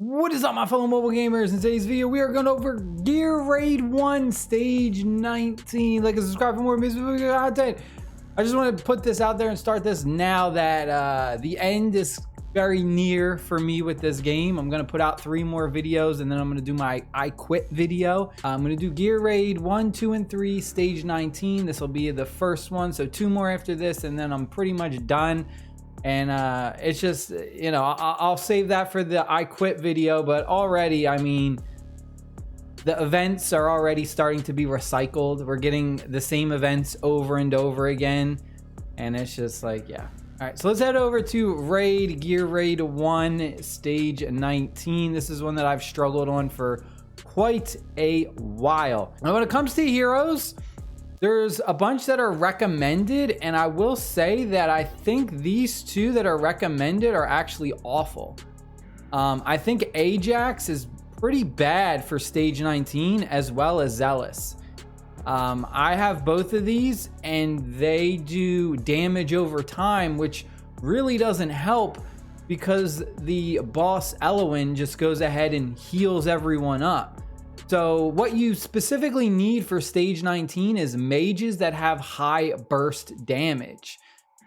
What is up, my fellow mobile gamers? In today's video, we are going over Gear Raid 1 Stage 19. Like and subscribe for more amazing content. I just want to put this out there and start this now that the end is very near for me with this game. I'm going to put out 3 more videos and then I'm going to do my I Quit video. I'm going to do Gear Raid 1, 2, and 3 Stage 19. This will be the first one, so 2 more after this and then I'm pretty much done. And it's just, you know, I'll save that for the I Quit video, but already, I mean, the events are already starting to be recycled. We're getting the same events over and over again, and it's just like, yeah. All right, so let's head over to Gear Raid 1 Stage 19. This is one that I've struggled on for quite a while. Now, when it comes to heroes, there's a bunch that are recommended, and I will say that I think these 2 that are recommended are actually awful. I think Ajax is pretty bad for Stage 19, as well as Zealous. I have both of these, and they do damage over time, which really doesn't help because the boss Eloin just goes ahead and heals everyone up. So what you specifically need for Stage 19 is mages that have high burst damage.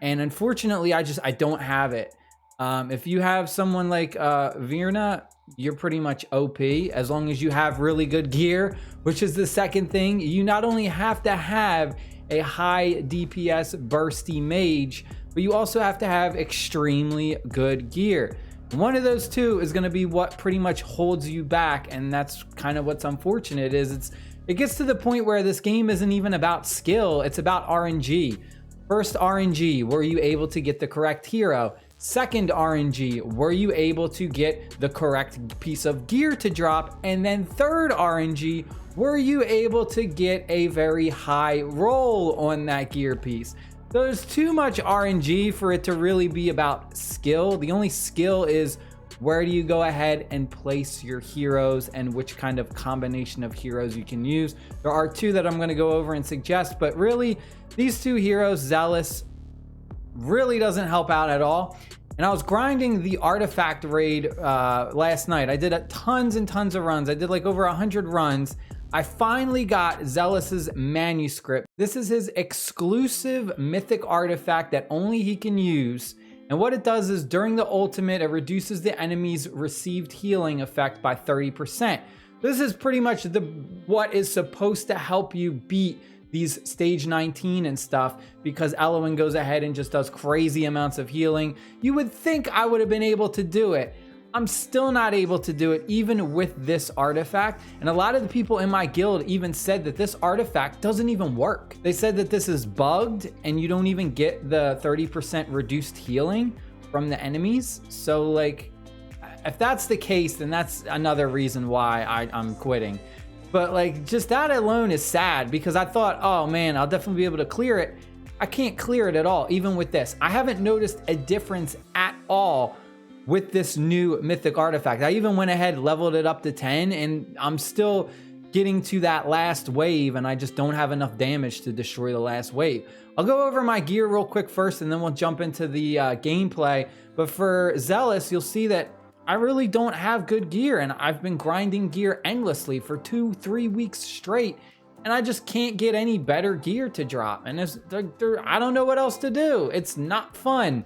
And unfortunately, I don't have it. If you have someone like Virna, you're pretty much OP. As long as you have really good gear, which is the second thing. You not only have to have a high DPS bursty mage, but you also have to have extremely good gear. One of those 2 is going to be what pretty much holds you back, and that's kind of what's unfortunate. It gets to the point where this game isn't even about skill, it's about RNG. First RNG, were you able to get the correct hero? Second RNG, were you able to get the correct piece of gear to drop? And then third RNG, were you able to get a very high roll on that gear piece? There's too much RNG for it to really be about skill. The only skill is where do you go ahead and place your heroes and which kind of combination of heroes you can use. There are 2 that I'm going to go over and suggest, but really these 2 heroes, Zealous, really doesn't help out at all. And I was grinding the artifact raid last night. I did tons and tons of runs. I did like over 100 runs. I finally got Zealous's manuscript. This is his exclusive mythic artifact that only he can use. And what it does is during the ultimate, it reduces the enemy's received healing effect by 30%. This is pretty much what is supposed to help you beat these Stage 19 and stuff, because Eloin goes ahead and just does crazy amounts of healing. You would think I would have been able to do it. I'm still not able to do it even with this artifact. And a lot of the people in my guild even said that this artifact doesn't even work. They said that this is bugged and you don't even get the 30% reduced healing from the enemies. So like, if that's the case, then that's another reason why I'm quitting. But like, just that alone is sad, because I thought, oh man, I'll definitely be able to clear it. I can't clear it at all, even with this. I haven't noticed a difference at all with this new mythic artifact. I even went ahead, leveled it up to 10, and I'm still getting to that last wave, and I just don't have enough damage to destroy the last wave. I'll go over my gear real quick first, and then we'll jump into the gameplay. But for Zealous, you'll see that I really don't have good gear, and I've been grinding gear endlessly for 2-3 weeks straight, and I just can't get any better gear to drop. And I don't know what else to do. It's not fun.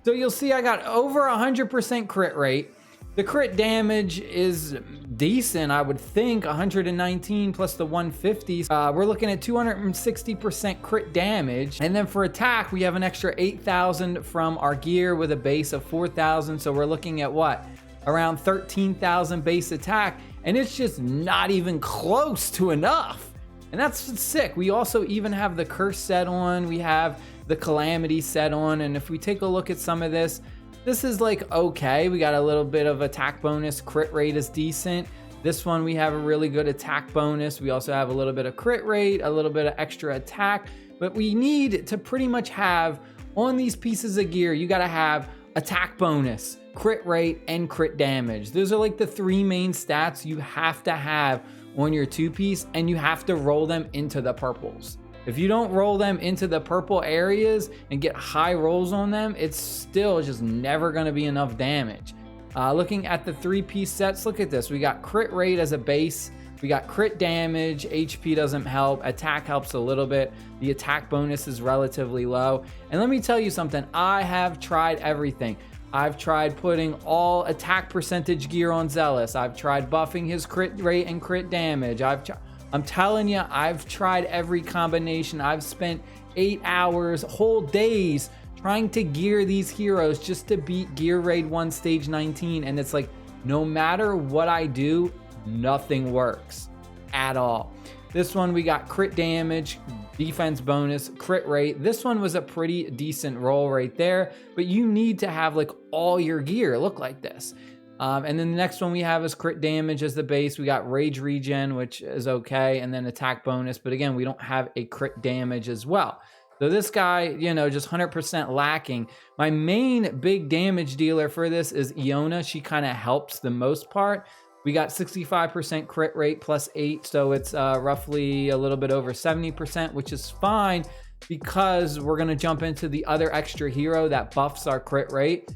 So you'll see I got over 100% crit rate. The crit damage is decent, I would think, 119 plus the 150. We're looking at 260% crit damage. And then for attack, we have an extra 8,000 from our gear with a base of 4,000. So we're looking at what? Around 13,000 base attack. And it's just not even close to enough. And that's sick. We also even have the curse set on. We have the calamity set on. And if we take a look at some of this is like okay. We got a little bit of attack bonus. Crit rate is decent. This one, we have a really good attack bonus. We also have a little bit of crit rate, a little bit of extra attack. But we need to pretty much have on these pieces of gear, you got to have attack bonus, crit rate, and crit damage. Those are like the 3 main stats you have to have on your 2-piece, and you have to roll them into the purples. If you don't roll them into the purple areas and get high rolls on them, it's still just never going to be enough damage. Looking at the 3-piece sets, look at this. We got crit rate as a base. We got crit damage, HP doesn't help, attack helps a little bit. The attack bonus is relatively low. And let me tell you something, I have tried everything. I've tried putting all attack percentage gear on Zealous. I've tried buffing his crit rate and crit damage. I'm telling you, I've tried every combination. I've spent 8 hours, whole days, trying to gear these heroes just to beat Gear Raid 1 Stage 19. And it's like, no matter what I do, nothing works at all. This one we got crit damage, defense bonus, crit rate. This one was a pretty decent roll right there, but you need to have like all your gear look like this. And then the next one we have is crit damage as the base. We got rage regen, which is okay, and then attack bonus, but again, we don't have a crit damage as well. So this guy, you know, just 100% lacking. My main big damage dealer for this is Iona. She kind of helps the most part. We got 65% crit rate plus 8, so it's roughly a little bit over 70%, which is fine because we're gonna jump into the other extra hero that buffs our crit rate.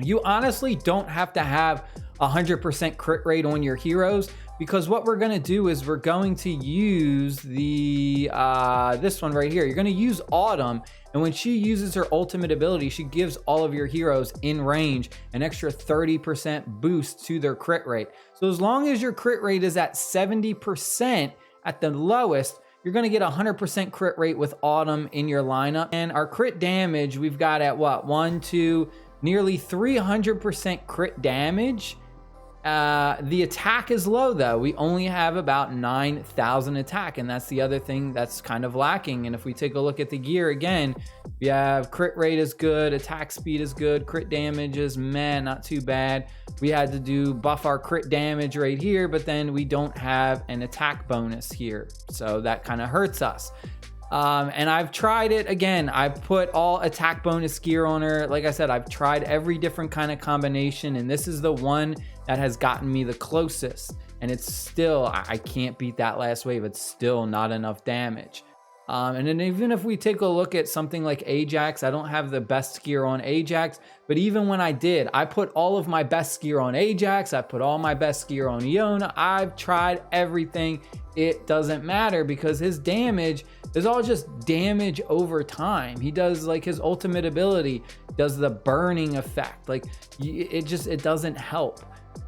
You honestly don't have to have 100% crit rate on your heroes, because what we're gonna do is we're going to use the this one right here. You're gonna use Autumn, and when she uses her ultimate ability, she gives all of your heroes in range an extra 30% boost to their crit rate. So as long as your crit rate is at 70% at the lowest, you're gonna get 100% crit rate with Autumn in your lineup. And our crit damage, we've got at what, 1, 2, nearly 300% crit damage. The attack is low though. We only have about 9,000 attack, and that's the other thing that's kind of lacking. And if we take a look at the gear again, we have crit rate is good, attack speed is good, crit damage is meh, not too bad. We had to do buff our crit damage right here, but then we don't have an attack bonus here, so that kind of hurts us. And I've tried it again. I've put all attack bonus gear on her. Like I said, I've tried every different kind of combination, and this is the one that has gotten me the closest. And it's still, I can't beat that last wave. It's still not enough damage. And then even if we take a look at something like Ajax, I don't have the best gear on Ajax, but even when I did, I put all of my best gear on Ajax. I put all my best gear on Iona. I've tried everything. It doesn't matter because his damage is all just damage over time. He does like his ultimate ability, does the burning effect. Like it doesn't help.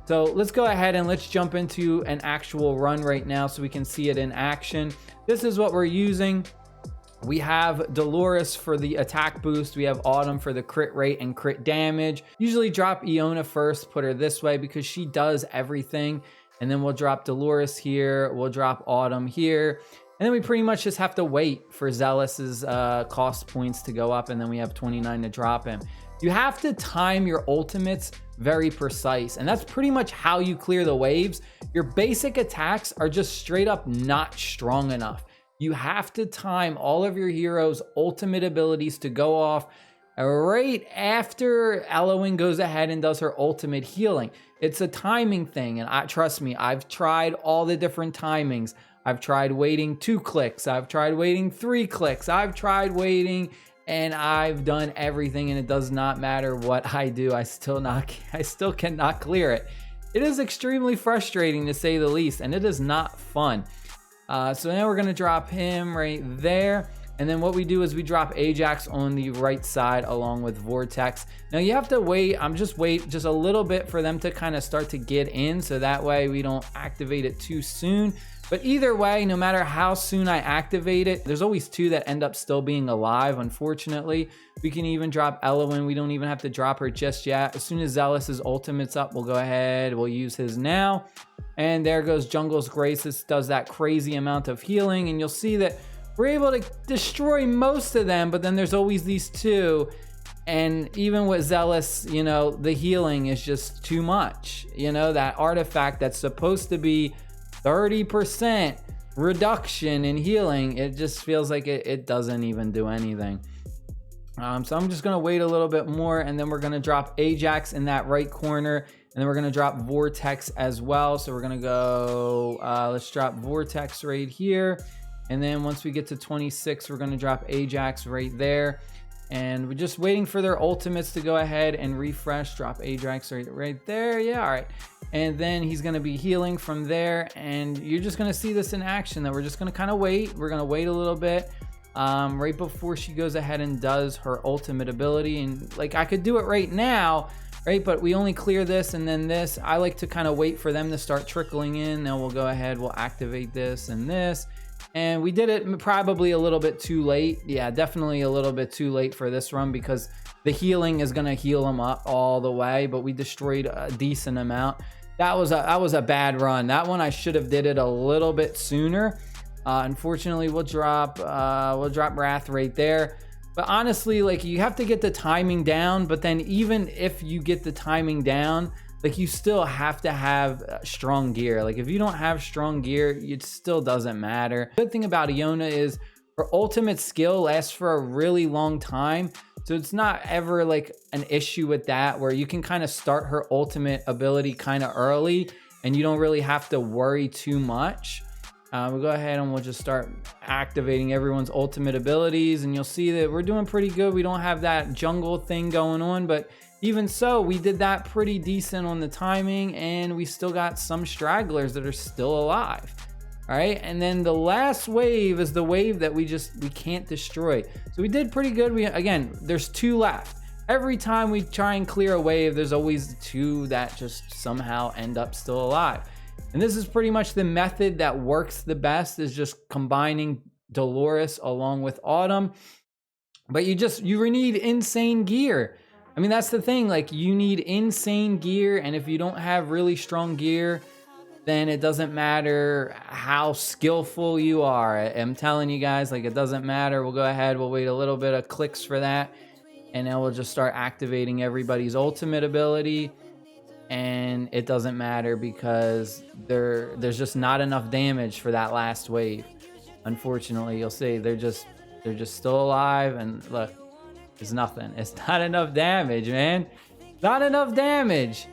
So let's go ahead and let's jump into an actual run right now so we can see it in action. This is what we're using. We have Dolores for the attack boost. We have Autumn for the crit rate and crit damage. Usually drop Iona first, put her this way because she does everything. And then we'll drop Dolores here. We'll drop Autumn here. And then we pretty much just have to wait for Zealous's cost points to go up. And then we have 29 to drop him. You have to time your ultimates very precise. And that's pretty much how you clear the waves. Your basic attacks are just straight up not strong enough. You have to time all of your heroes' ultimate abilities to go off right after Elowen goes ahead and does her ultimate healing. It's a timing thing, and trust me, I've tried all the different timings. I've tried waiting 2 clicks. I've tried waiting 3 clicks. I've tried waiting, and I've done everything, and it does not matter what I do. I still cannot clear it. It is extremely frustrating to say the least, and it is not fun. So now we're gonna drop him right there. And then what we do is we drop Ajax on the right side along with Vortex. Now you have to wait, wait just a little bit for them to kind of start to get in, so that way we don't activate it too soon. But either way, no matter how soon I activate it, there's always 2 that end up still being alive, unfortunately. We can even drop Elowen. We don't even have to drop her just yet. As soon as Zealous's ultimate's up, we'll go ahead, we'll use his now. And there goes Jungle's Grace. This does that crazy amount of healing, and you'll see that we're able to destroy most of them, but then there's always these 2. And even with Zealous, you know, the healing is just too much. You know, that artifact that's supposed to be 30% reduction in healing, it just feels like it doesn't even do anything. So I'm just gonna wait a little bit more, and then we're gonna drop Ajax in that right corner, and then we're gonna drop Vortex as well. So we're gonna go, let's drop Vortex right here. And then once we get to 26, we're gonna drop Ajax right there. And we're just waiting for their ultimates to go ahead and refresh. Drop Ajax right there. Yeah, all right. And then he's going to be healing from there. And you're just going to see this in action, that we're just going to kind of wait. We're going to wait a little bit right before she goes ahead and does her ultimate ability. And like, I could do it right now, right? But we only clear this and then this. I like to kind of wait for them to start trickling in. Then we'll go ahead, we'll activate this and this. And we did it probably a little bit too late. Yeah, definitely a little bit too late for this run, because the healing is going to heal them up all the way, but we destroyed a decent amount. That was a bad run. That one I should have did it a little bit sooner. Unfortunately, we'll drop Wrath right there. But honestly, like, you have to get the timing down, but then even if you get the timing down, like, you still have to have strong gear. Like, if you don't have strong gear, it still doesn't matter. The good thing about Iona is her ultimate skill lasts for a really long time. So it's not ever like an issue with that, where you can kind of start her ultimate ability kind of early and you don't really have to worry too much. We'll go ahead and we'll just start activating everyone's ultimate abilities, and you'll see that we're doing pretty good. We don't have that jungle thing going on, but even so, we did that pretty decent on the timing, and we still got some stragglers that are still alive. All right, and then the last wave is the wave that we can't destroy. So we did pretty good. Again, there's 2 left. Every time we try and clear a wave, there's always 2 that just somehow end up still alive. And this is pretty much the method that works the best, is just combining Dolores along with Autumn. But you need insane gear. I mean, that's the thing, like, you need insane gear, and if you don't have really strong gear, then it doesn't matter how skillful you are. I'm telling you guys, like, it doesn't matter. We'll go ahead, we'll wait a little bit of clicks for that, and then we'll just start activating everybody's ultimate ability. And it doesn't matter, because there's just not enough damage for that last wave. Unfortunately, you'll see they're just still alive, and look, it's nothing. It's not enough damage, man. Not enough damage.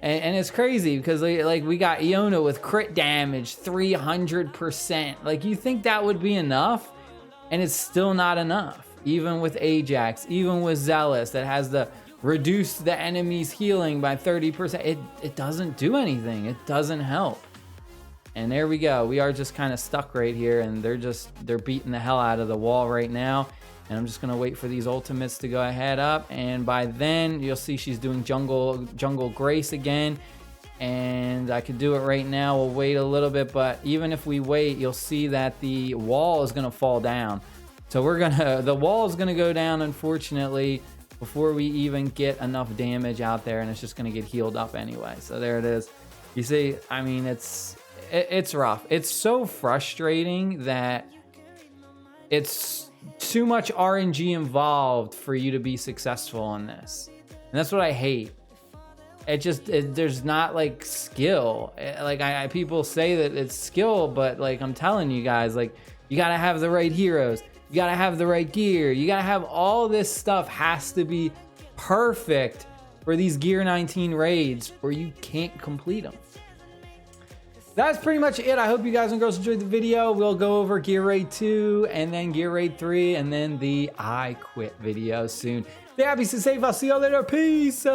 And it's crazy, because like we got Iona with crit damage 300%. Like, you think that would be enough, and it's still not enough. Even with Ajax, even with Zealous, that has the reduce the enemy's healing by 30%. It doesn't do anything. It doesn't help. And there we go. We are just kind of stuck right here, and they're beating the hell out of the wall right now. And I'm just gonna wait for these ultimates to go ahead up, and by then you'll see she's doing jungle grace again. And I could do it right now. We'll wait a little bit, but even if we wait, you'll see that the wall is gonna fall down. So the wall is gonna go down, unfortunately, before we even get enough damage out there, and it's just gonna get healed up anyway. So there it is. You see, I mean, it's rough. It's so frustrating that it's too much RNG involved for you to be successful in this. And that's what I hate. There's not like skill. Like people say that it's skill, but like, I'm telling you guys, like, you gotta have the right heroes. You gotta have the right gear. You gotta have all this stuff, has to be perfect for these Gear 19 raids, or you can't complete them. That's pretty much it. I hope you guys and girls enjoyed the video. We'll go over Gear Raid 2 and then Gear Raid 3 and then the I Quit video soon. Stay happy, stay safe. I'll see y'all later. Peace.